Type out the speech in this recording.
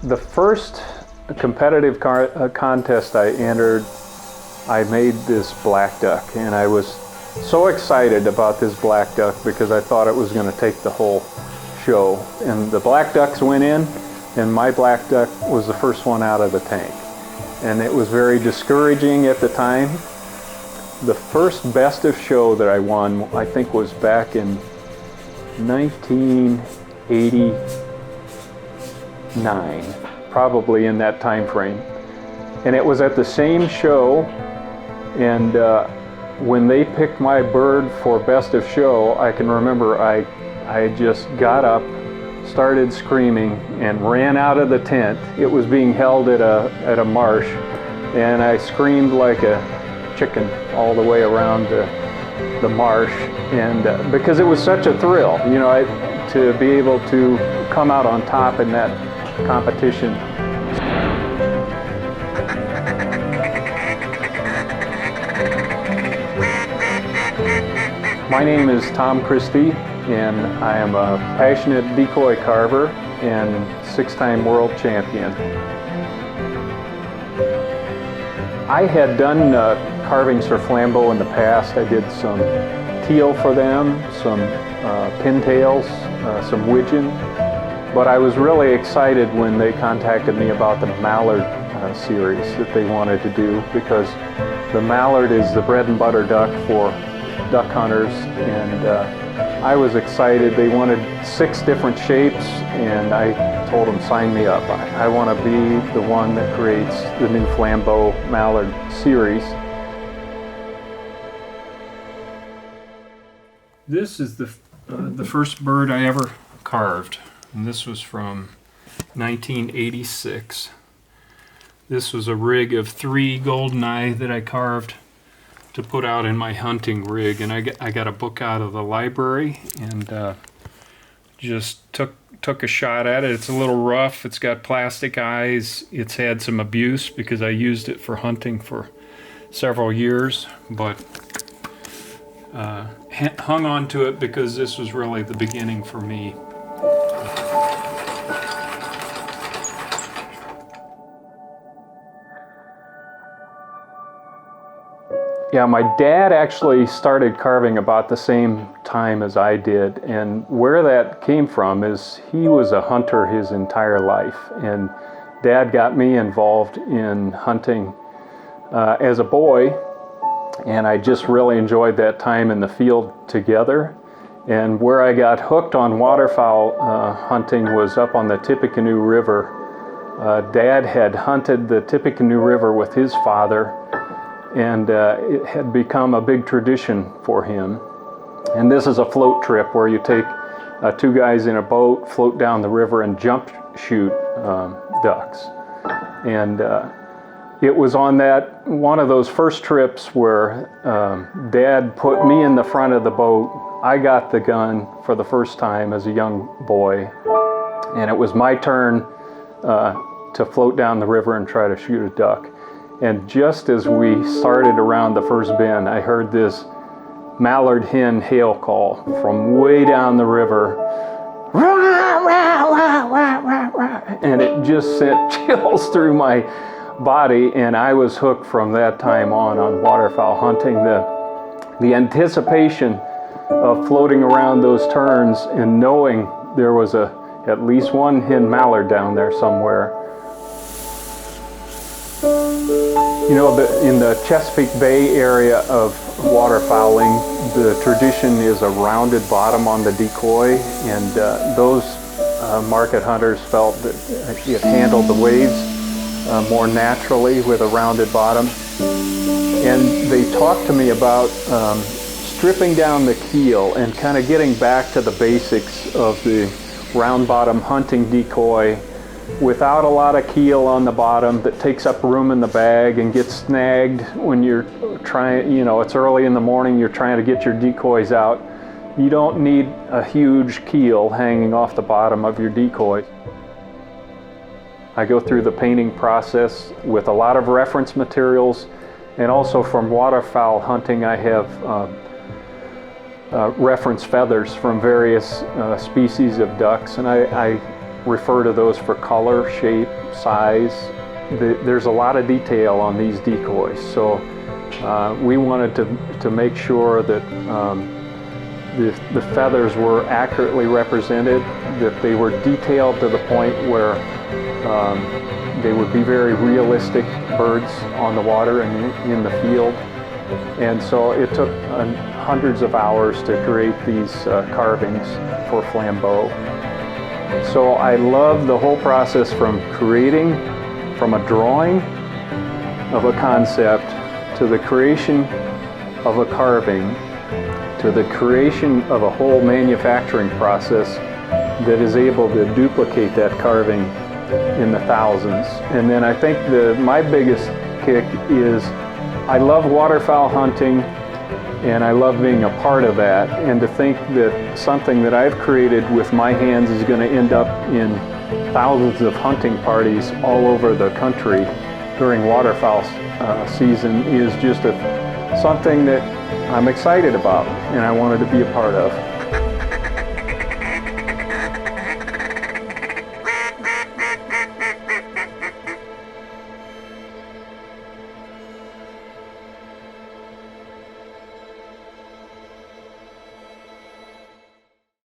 The first competitive contest I entered, I made this black duck, and I was so excited about this black duck because I thought it was going to take the whole show. And the black ducks went in, and my black duck was the first one out of the tank. And it was very discouraging at the time. The first best of show that I won, I think, was back in 1989, probably in that time frame. And it was at the same show, and when they picked my bird for best of show, I can remember I just got up, started screaming, and ran out of the tent. It was being held at a marsh, and I screamed like a chicken all the way around the marsh, and because it was such a thrill, you know, to be able to come out on top in that competition. My name is Tom Christie, and I am a passionate decoy carver and 6-time world champion. I had done carvings for Flambeau in the past. I did some teal for them, some pintails, some widgeon, but I was really excited when they contacted me about the mallard series that they wanted to do, because the mallard is the bread and butter duck for duck hunters, and I was excited. They wanted 6 different shapes, and I told them, sign me up. I want to be the one that creates the new Flambeau mallard series. This is the first bird I ever carved, and this was from 1986. This was a rig of 3 goldeneye that I carved to put out in my hunting rig, and I got a book out of the library and just took a shot at it. It's a little rough. It's got plastic eyes. It's had some abuse because I used it for hunting for several years, but hung on to it because this was really the beginning for me. Yeah, my dad actually started carving about the same time as I did, and where that came from is he was a hunter his entire life, and Dad got me involved in hunting as a boy, and I just really enjoyed that time in the field together. And where I got hooked on waterfowl hunting was up on the Tippecanoe River. Dad had hunted the Tippecanoe River with his father, and it had become a big tradition for him. And this is a float trip where you take 2 guys in a boat, float down the river, and jump shoot ducks. And it was on one of those first trips where Dad put me in the front of the boat. I got the gun for the first time as a young boy, and it was my turn to float down the river and try to shoot a duck. And just as we started around the first bend, I heard this mallard hen hail call from way down the river. Rah, rah, rah, rah, rah, rah. And it just sent chills through my body, and I was hooked from that time on waterfowl hunting. The anticipation of floating around those turns and knowing there was at least one hen mallard down there somewhere. You know, in the Chesapeake Bay area of waterfowling, the tradition is a rounded bottom on the decoy, and those market hunters felt that it handled the waves more naturally with a rounded bottom. And they talked to me about stripping down the keel and kind of getting back to the basics of the round bottom hunting decoy without a lot of keel on the bottom that takes up room in the bag and gets snagged when you're trying, you know, it's early in the morning, you're trying to get your decoys out. You don't need a huge keel hanging off the bottom of your decoy. I go through the painting process with a lot of reference materials, and also from waterfowl hunting I have reference feathers from various species of ducks, and I refer to those for color, shape, size. There's a lot of detail on these decoys, so we wanted to make sure that the feathers were accurately represented, that they were detailed to the point where they would be very realistic birds on the water and in the field. And so it took hundreds of hours to create these carvings for Flambeau. So I love the whole process from creating, from a drawing of a concept to the creation of a carving, to the creation of a whole manufacturing process that is able to duplicate that carving in the thousands. And then I think my biggest kick is I love waterfowl hunting, and I love being a part of that, and to think that something that I've created with my hands is going to end up in thousands of hunting parties all over the country during waterfowl season is just something that I'm excited about and I wanted to be a part of.